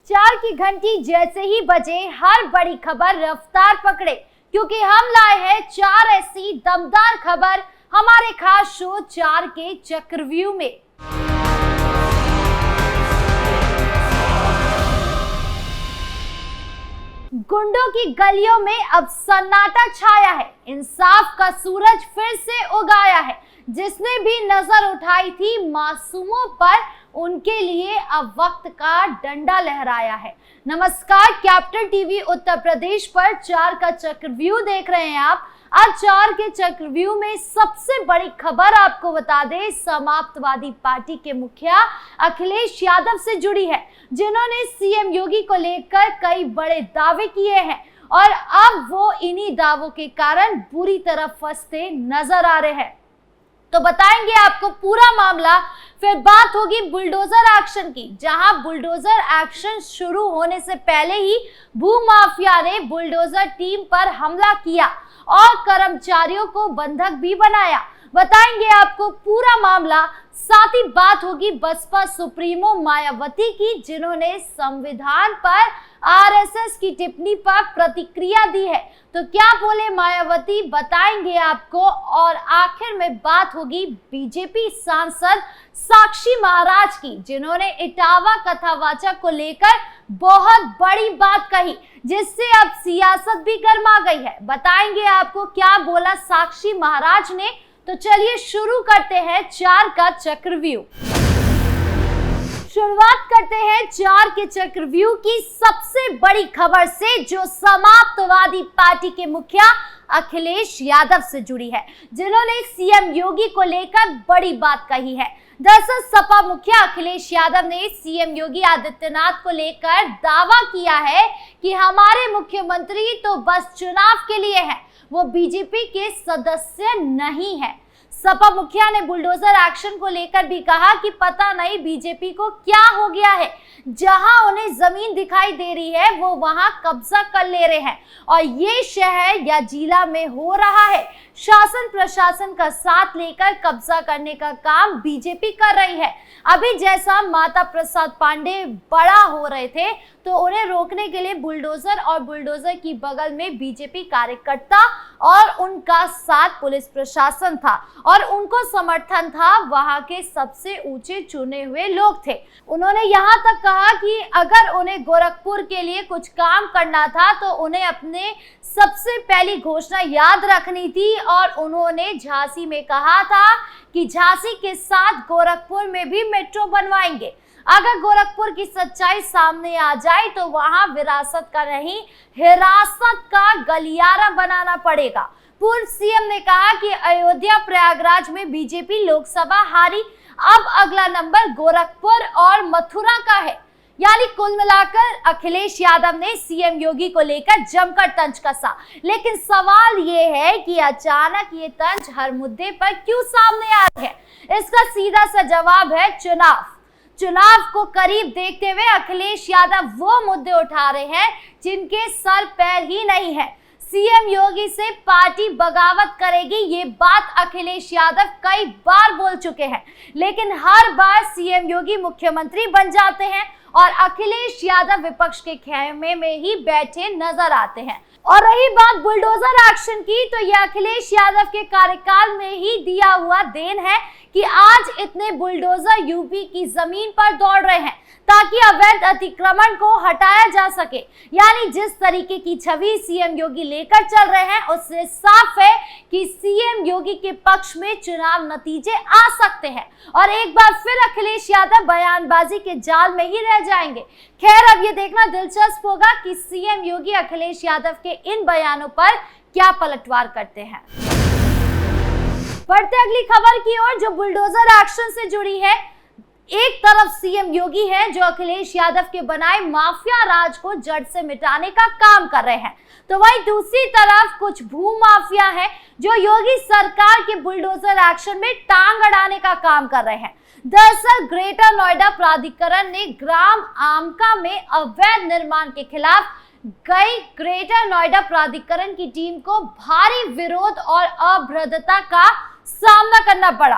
4 की घंटी जैसे ही बजे हर बड़ी खबर रफ्तार पकड़े, क्योंकि हम लाए हैं 4 ऐसी दमदार खबर हमारे खास शो 4 के चक्रव्यूह में। गुंडों की गलियों में अब सन्नाटा छाया है। इंसाफ का सूरज फिर से उगाया है। जिसने भी नजर उठाई थी मासूमों पर, उनके लिए अब वक्त का डंडा लहराया है। नमस्कार, कैपिटल टीवी उत्तर प्रदेश पर 4 का चक्रव्यूह देख रहे हैं आप। आज 4 के चक्रव्यूह में सबसे बड़ी खबर आपको बता दें, समाजवादी पार्टी के मुखिया अखिलेश यादव से जुड़ी है, जिन्होंने सीएम योगी को लेकर कई बड़े दावे किए हैं और अब वो इन्हीं दावों के कारण बुरी तरह फंसते नजर आ रहे हैं। तो बताएंगे आपको पूरा मामला। फिर बात होगी बुलडोजर एक्शन की, जहां बुलडोजर एक्शन शुरू होने से पहले ही भूमाफिया ने बुलडोजर टीम पर हमला किया और कर्मचारियों को बंधक भी बनाया। बताएंगे आपको पूरा मामला। साथ ही बात होगी बसपा सुप्रीमो मायावती की, जिन्होंने संविधान पर आरएसएस की टिप्पणी पर प्रतिक्रिया दी है। तो क्या बोले मायावती, बताएंगे आपको। और आखिर में बात होगी बीजेपी सांसद साक्षी महाराज की, जिन्होंने इटावा कथावाचक को लेकर बहुत बड़ी बात कही, जिससे अब सियासत भी गर्मा गई है। बताएंगे आपको क्या बोला साक्षी महाराज ने। तो चलिए शुरू करते हैं 4 का चक्रव्यूह। शुरुआत करते हैं 4 के चक्रव्यूह की सबसे बड़ी खबर से, जो समाजवादी पार्टी के मुखिया अखिलेश यादव से जुड़ी है, जिन्होंने सीएम योगी को लेकर बड़ी बात कही है। दरअसल सपा मुखिया अखिलेश यादव ने सीएम योगी आदित्यनाथ को लेकर दावा किया है कि हमारे मुख्यमंत्री तो बस चुनाव के लिए हैं, वो बीजेपी के सदस्य नहीं है। सपा मुखिया ने बुलडोजर एक्शन को लेकर भी कहा कि पता नहीं बीजेपी को क्या हो गया है, जहां उन्हें जमीन दिखाई दे रही है वो वहां कब्जा कर ले रहे हैं और ये शहर या जिला में हो रहा है। शासन प्रशासन का साथ लेकर कब्जा करने का काम बीजेपी कर रही है। अभी जैसा माता प्रसाद पांडे बड़ा हो रहे थे, तो उन्हें रोकने के लिए बुलडोजर और बुलडोजर की बगल में बीजेपी कार्यकर्ता और उनका साथ पुलिस प्रशासन था और उनको समर्थन था वहां के सबसे ऊंचे चुने हुए लोग थे। उन्होंने यहां तक कहा कि अगर उन्हें गोरखपुर के लिए कुछ काम करना था तो उन्हें अपने सबसे पहली घोषणा याद रखनी थी और उन्होंने झांसी में कहा था कि झांसी के साथ गोरखपुर में भी मेट्रो बनवाएंगे। अगर गोरखपुर की सच्चाई सामने आ जाए तो वहां विरासत का नहीं, हिरासत का गलियारा बनाना पड़ेगा। पूर्व सीएम ने कहा कि अयोध्या प्रयागराज में बीजेपी लोकसभा हारी, अब अगला नंबर गोरखपुर और मथुरा का है। यानी कुल मिलाकर अखिलेश यादव ने सीएम योगी को लेकर जमकर तंज कसा। लेकिन सवाल ये है कि अचानक ये तंज हर मुद्दे पर क्यों सामने आ रही है। इसका सीधा सा जवाब है चुनाव को करीब देखते हुए अखिलेश यादव वो मुद्दे उठा रहे हैं जिनके सर पैर ही नहीं है। सीएम योगी से पार्टी बगावत करेगी, ये बात अखिलेश यादव कई बार बोल चुके हैं, लेकिन हर बार सीएम योगी मुख्यमंत्री बन जाते हैं और अखिलेश यादव विपक्ष के खेमे में ही बैठे नजर आते हैं। और रही बात बुलडोजर एक्शन की, तो यह अखिलेश यादव के कार्यकाल में ही दिया हुआ देन है कि आज इतने बुलडोजर यूपी की जमीन पर दौड़ रहे हैं ताकि अवैध अतिक्रमण को हटाया जा सके। यानी जिस तरीके की छवि सीएम योगी लेकर चल रहे हैं, उससे साफ है कि सीएम योगी के पक्ष में चुनाव नतीजे आ सकते हैं और एक बार फिर अखिलेश यादव बयानबाजी के जाल में ही रह जाएंगे। खैर, अब ये देखना दिलचस्प होगा कि सीएम योगी अखिलेश यादव के इन बयानों पर क्या पलटवार करते हैं। बढ़ते अगली खबर की ओर, जो बुलडोजर एक्शन से जुड़ी है। एक तरफ सीएम योगी है जो अखिलेश यादव के बनाए माफिया राज को जड़ से मिटाने का काम कर रहे हैं, तो वहीं दूसरी तरफ कुछ भूमाफिया है जो योगी सरकार के बुलडोजर एक्शन में टांग अड़ाने का काम कर रहे हैं। दरअसल ग्रेटर नोएडा प्राधिकरण ने ग्राम आमका में अवैध निर्माण के खिलाफ गई ग्रेटर नोएडा प्राधिकरण की टीम को भारी विरोध और अभद्रता का सामना करना पड़ा।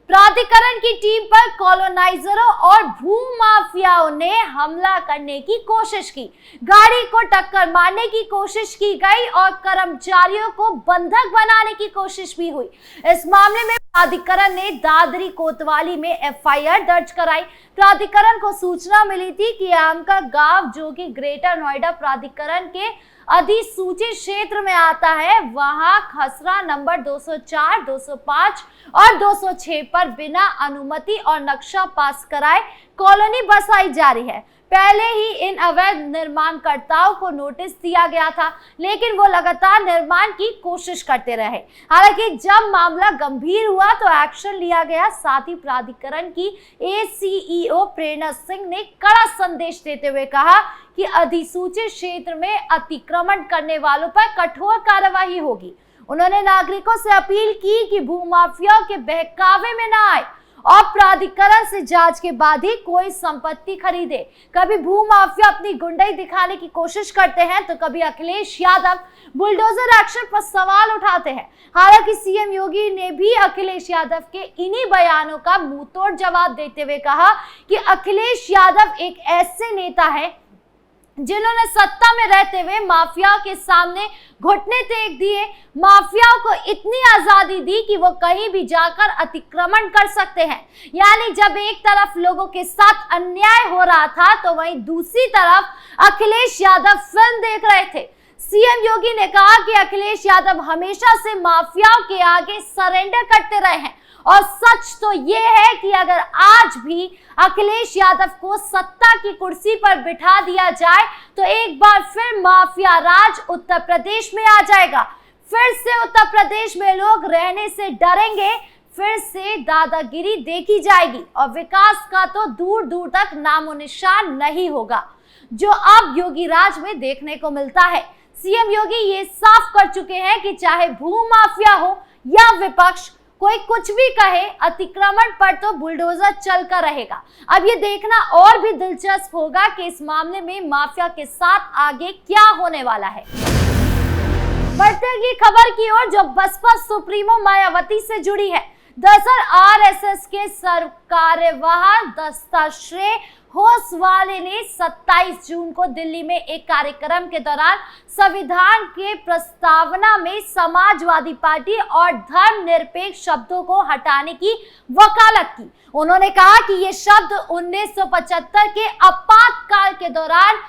प्राधिकरण की टीम पर कॉलोनाइजरों और भूमाफियाओं ने हमला करने की कोशिश की, गाड़ी को टक्कर मारने की कोशिश की गई और कर्मचारियों को बंधक बनाने की कोशिश भी हुई। इस मामले में प्राधिकरण ने दादरी कोतवाली में एफआईआर दर्ज कराई। प्राधिकरण को सूचना मिली थी कि आमका गांव, जो कि ग्रेटर नोएडा प्राधिकरण के अधिसूचित क्षेत्र में आता है, वहां खसरा नंबर 204, 205 और 206 पर बिना अनुमति और नक्शा पास कराए कॉलोनी बसाई जा रही है। पहले ही इन अवैध निर्माणकर्ताओं को नोटिस दिया गया था, लेकिन वो लगातार निर्माण की कोशिश करते रहे। हालांकि जब मामला गंभीर हुआ तो एक्शन लिया गया। साथ ही प्राधिकरण की एसीईओ प्रेरणा सिंह ने कड़ा संदेश देते हुए कहा कि अधिसूचित क्षेत्र में अतिक्रमण करने वालों पर कठोर कार्रवाई होगी। उन्होंने नागरिकों से अपील की कि भूमाफियाओं के बहकावे में न आए और प्राधिकरण से जांच के बाद ही कोई संपत्ति खरीदे। कभी भूमाफिया अपनी गुंडाई दिखाने की कोशिश करते हैं तो कभी अखिलेश यादव बुलडोजर एक्शन पर सवाल उठाते हैं। हालांकि सीएम योगी ने भी अखिलेश यादव के इन्हीं बयानों का मुंहतोड़ जवाब देते हुए कहा कि अखिलेश यादव एक ऐसे नेता है जिन्होंने सत्ता में रहते हुए माफियाओं के सामने घुटने टेक दिए, माफियाओं को इतनी आजादी दी कि वो कहीं भी जाकर अतिक्रमण कर सकते हैं। यानी जब एक तरफ लोगों के साथ अन्याय हो रहा था तो वहीं दूसरी तरफ अखिलेश यादव फिल्म देख रहे थे। सीएम योगी ने कहा कि अखिलेश यादव हमेशा से माफियाओं के आगे सरेंडर करते रहे हैं और सच तो ये है कि अगर आज भी अखिलेश यादव को सत्ता की कुर्सी पर बिठा दिया जाए तो एक बार फिर माफिया राज उत्तर प्रदेश में आ जाएगा। फिर से उत्तर प्रदेश में लोग रहने से डरेंगे, फिर से दादागिरी देखी जाएगी और विकास का तो दूर दूर तक नामो निशान नहीं होगा, जो अब योगी राज में देखने को मिलता है। सीएम योगी ये साफ कर चुके हैं कि चाहे भूमाफिया हो या विपक्ष, कोई कुछ भी कहे, अतिक्रमण पर तो बुलडोजर चलकर रहेगा। अब ये देखना और भी दिलचस्प होगा कि इस मामले में माफिया के साथ आगे क्या होने वाला है। बढ़ते अगली खबर की ओर, जो बसपा सुप्रीमो मायावती से जुड़ी है। दरअसल आरएसएस के सरकार्यवाह दत्तात्रेय होसवाले ने 27 जून को दिल्ली में एक कार्यक्रम के दौरान संविधान के प्रस्तावना में समाजवादी पार्टी और धर्मनिरपेक्ष शब्दों को हटाने की वकालत की। उन्होंने कहा कि ये शब्द 1975 के आपातकाल के दौरान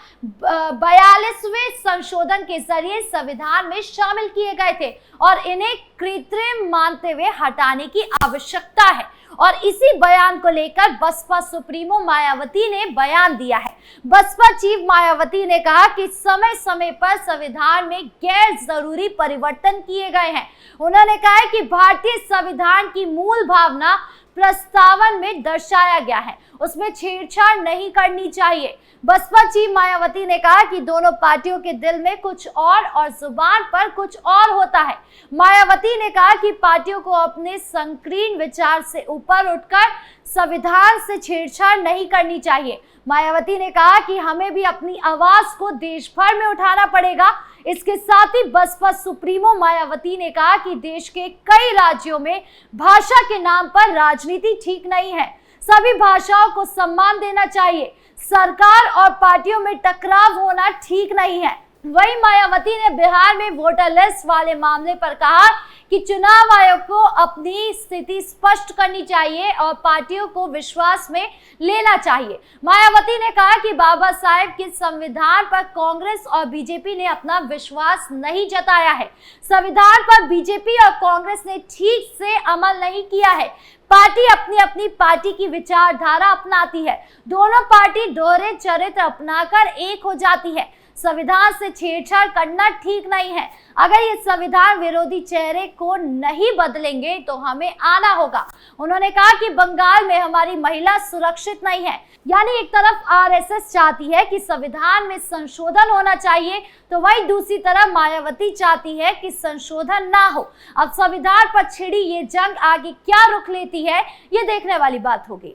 42वें संशोधन के जरिए संविधान में शामिल किए गए थे और इन्हें कृत्रिम मानते हुए हटाने की आवश्यकता है। और इसी बयान को लेकर बसपा सुप्रीमो मायावती ने बयान दिया है। बसपा चीफ मायावती ने कहा कि समय समय पर संविधान में गैर जरूरी परिवर्तन किए गए हैं। उन्होंने कहा कि भारतीय संविधान की मूल भावना प्रस्तावन में दर्शाया गया है, उसमें छेड़छाड़ नहीं करनी चाहिए। बसपा चीफ मायावती ने कहा कि दोनों पार्टियों के दिल में कुछ और जुबान पर कुछ और होता है। मायावती ने कहा कि पार्टियों को अपने संकीर्ण विचार से ऊपर उठकर संविधान से छेड़छाड़ नहीं करनी चाहिए। मायावती ने कहा कि हमें भी अपनी आवाज को देश भर में उठाना पड़ेगा। इसके साथ ही बसपा सुप्रीमो मायावती ने कहा कि देश के कई राज्यों में भाषा के नाम पर राजनीति ठीक नहीं है, सभी भाषाओं को सम्मान देना चाहिए, सरकार और पार्टियों में टकराव होना ठीक नहीं है। वहीं मायावती ने बिहार में वोटर लिस्ट वाले मामले पर कहा कि चुनाव आयोग को अपनी स्थिति स्पष्ट करनी चाहिए और पार्टियों को विश्वास में लेना चाहिए। मायावती ने कहा कि बाबा साहेब के संविधान पर कांग्रेस और बीजेपी ने अपना विश्वास नहीं जताया है। संविधान पर बीजेपी और कांग्रेस ने ठीक से अमल नहीं किया है। पार्टी अपनी अपनी पार्टी की विचारधारा अपनाती है, दोनों पार्टी दोहरे चरित्र अपनाकर एक हो जाती है। संविधान से छेड़छाड़ करना ठीक नहीं है। अगर ये संविधान विरोधी चेहरे को नहीं बदलेंगे तो हमें आना होगा। उन्होंने कहा कि बंगाल में हमारी महिला सुरक्षित नहीं है। यानी एक तरफ आरएसएस चाहती है कि संविधान में संशोधन होना चाहिए, तो वहीं दूसरी तरफ मायावती चाहती है कि संशोधन ना हो। अब संविधान पर छिड़ी ये जंग आगे क्या रुख लेती है, ये देखने वाली बात होगी।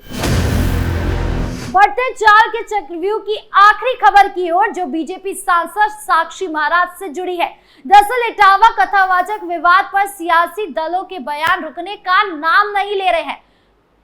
बढ़ते चाल के चक्रव्यूह की आखिरी खबर की ओर, जो बीजेपी सांसद साक्षी महाराज से जुड़ी है। दरअसल इटावा कथावाचक विवाद पर सियासी दलों के बयान रुकने का नाम नहीं ले रहे हैं।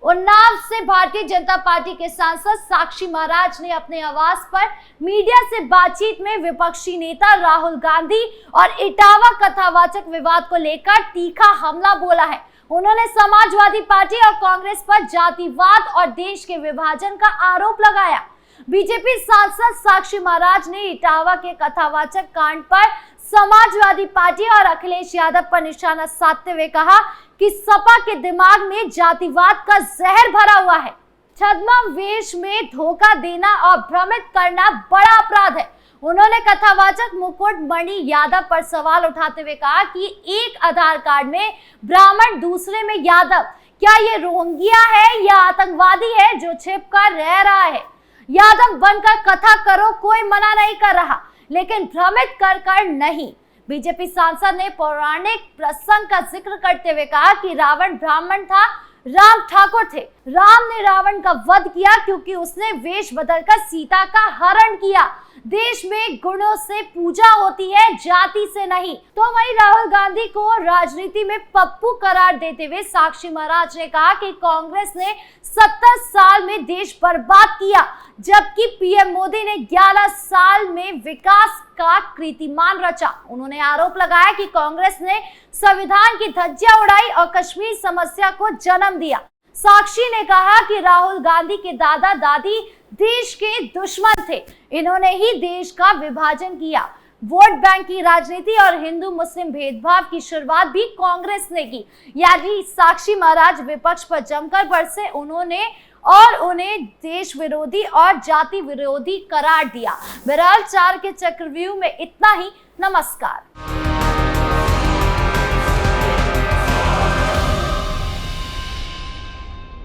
उन्नाव से भारतीय जनता पार्टी के सांसद साक्षी महाराज ने अपने आवास पर मीडिया से बातचीत में विपक्षी नेता राहुल गांधी और इटावा कथावाचक विवाद को लेकर तीखा हमला बोला है। उन्होंने समाजवादी पार्टी और कांग्रेस पर जातिवाद और देश के विभाजन का आरोप लगाया। बीजेपी सांसद साक्षी महाराज ने इटावा के कथावाचक कांड पर समाजवादी पार्टी और अखिलेश यादव पर निशाना साधते हुए कहा कि सपा के दिमाग में जातिवाद का जहर भरा हुआ है। छद्म-वेश में धोखा देना और भ्रमित करना बड़ा अपराध है। उन्होंने कथावाचक मुकुट मणि यादव पर सवाल उठाते हुए कहा कि एक आधार कार्ड में ब्राह्मण, दूसरे में यादव, क्या ये रोहिंग्या है या आतंकवादी है जो छिपकर रह रहा है? यादव बनकर कथा करो, कोई मना नहीं कर रहा, लेकिन भ्रमित कर नहीं। बीजेपी सांसद ने पौराणिक प्रसंग का जिक्र करते हुए कहा कि रावण ब्राह्मण था, राम ठाकुर थे। राम ने रावण का वध किया क्योंकि उसने वेश बदलकर सीता का हरण किया। देश में गुणों से पूजा होती है, जाति से नहीं। तो वहीं राहुल गांधी को राजनीति में पप्पू करार देते हुए साक्षी महाराज ने कहा कि कांग्रेस ने 70 साल में देश बर्बाद किया, जबकि पीएम मोदी ने 11 साल में विकास का कीर्तिमान रचा। उन्होंने आरोप लगाया कि कांग्रेस ने संविधान की धज्जियां उड़ाई और कश्मीर समस्या को जन्म दिया। साक्षी ने कहा कि राहुल गांधी के दादा दादी देश के दुश्मन थे, इन्होंने ही देश का विभाजन किया। वोट बैंक की राजनीति और हिंदू मुस्लिम भेदभाव की शुरुआत भी कांग्रेस ने की। यानी साक्षी महाराज विपक्ष पर जमकर बरसे, उन्हें देश विरोधी और जाति विरोधी करार दिया। बहरहाल 4 के चक्रव्यूह में इतना ही। नमस्कार।